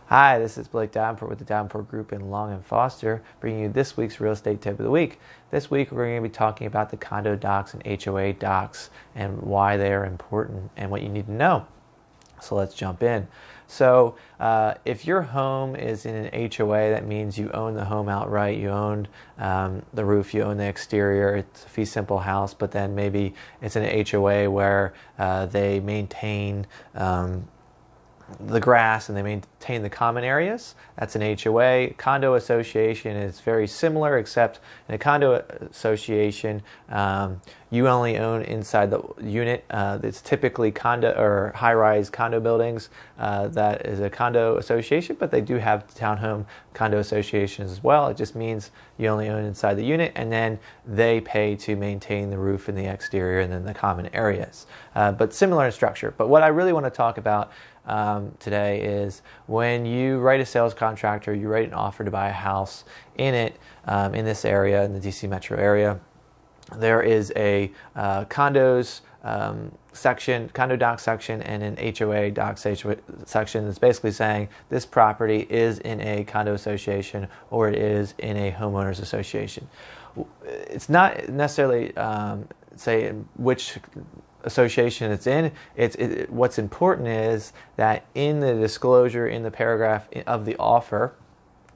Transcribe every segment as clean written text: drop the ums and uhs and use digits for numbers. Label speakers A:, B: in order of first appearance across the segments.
A: Hi, this is Blake Davenport with the Davenport Group in Long and Foster, bringing you this week's real estate tip of the week. This week we're going to be talking about the condo docs and HOA docs and why they are important and what you need to know. So let's jump in. So if your home is in an HOA, that means you own the home outright, you own the roof, you own the exterior, it's a fee simple house, but then maybe it's an HOA where they maintain the grass and they maintain the common areas. That's an HOA. Condo association is very similar, except in a condo association, you only own inside the unit. It's typically condo or high-rise condo buildings. That is a condo association, but they do have townhome condo associations as well. It just means you only own inside the unit, and then they pay to maintain the roof and the exterior and then the common areas. But similar in structure. But what I really want to talk about today is when you write a sales contract or you write an offer to buy a house in in this area, in the DC metro area, there is a condos section, condo doc section, and an HOA doc section that's basically saying this property is in a condo association or it is in a homeowners association. It's not necessarily say which association it's in. What's important is that in the disclosure, in the paragraph of the offer,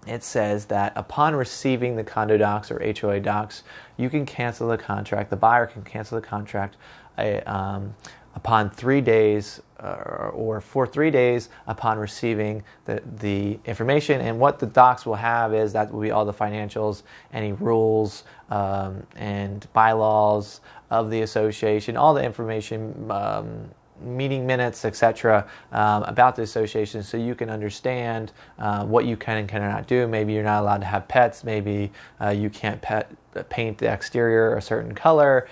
A: it says that upon receiving the condo docs or HOA docs, you can cancel the contract. The buyer can cancel the contract upon 3 days or for 3 days upon receiving the information. And what the docs will have is that will be all the financials, any rules and bylaws of the association, all the information, meeting minutes, etc., about the association, so you can understand what you can and cannot do. Maybe you're not allowed to have pets. Maybe you can't paint the exterior a certain color.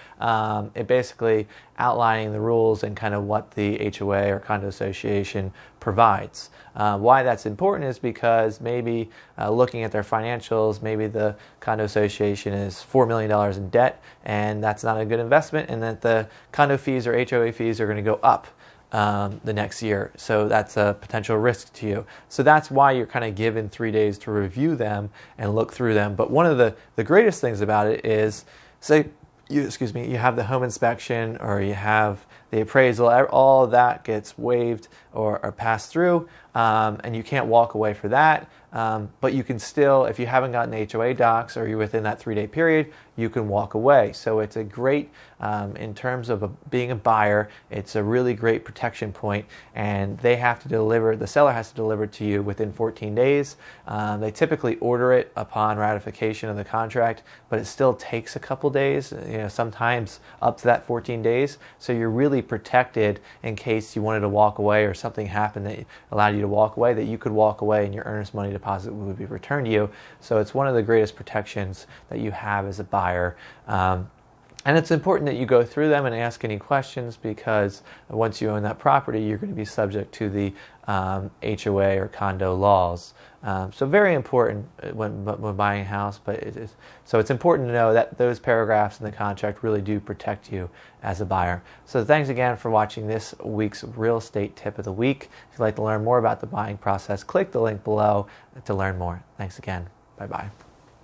A: It basically outlining the rules and kind of what the HOA or condo association provides. Why that's important is because maybe looking at their financials, maybe the condo association is $4 million in debt, and that's not a good investment, and that the condo fees or HOA fees are going to go up the next year. So that's a potential risk to you. So that's why you're kind of given 3 days to review them and look through them. But one of the greatest things about it is, say, you have the home inspection or you have the appraisal, all of that gets waived or passed through, and you can't walk away for that. But you can still, if you haven't gotten HOA docs or you're within that 3 day period, you can walk away. So it's a great, in terms of being a buyer, it's a really great protection point, and they have to deliver, the seller has to deliver to you within 14 days. They typically order it upon ratification of the contract, but it still takes a couple days, sometimes up to that 14 days. So you're really protected in case you wanted to walk away or something happened that allowed you to walk away, that you could walk away and your earnest money deposit would be returned to you. So it's one of the greatest protections that you have as a buyer. And it's important that you go through them and ask any questions, because once you own that property, you're going to be subject to the HOA or condo laws. So very important when buying a house. So it's important to know that those paragraphs in the contract really do protect you as a buyer. So thanks again for watching this week's real estate tip of the week. If you'd like to learn more about the buying process, click the link below to learn more. Thanks again. Bye-bye.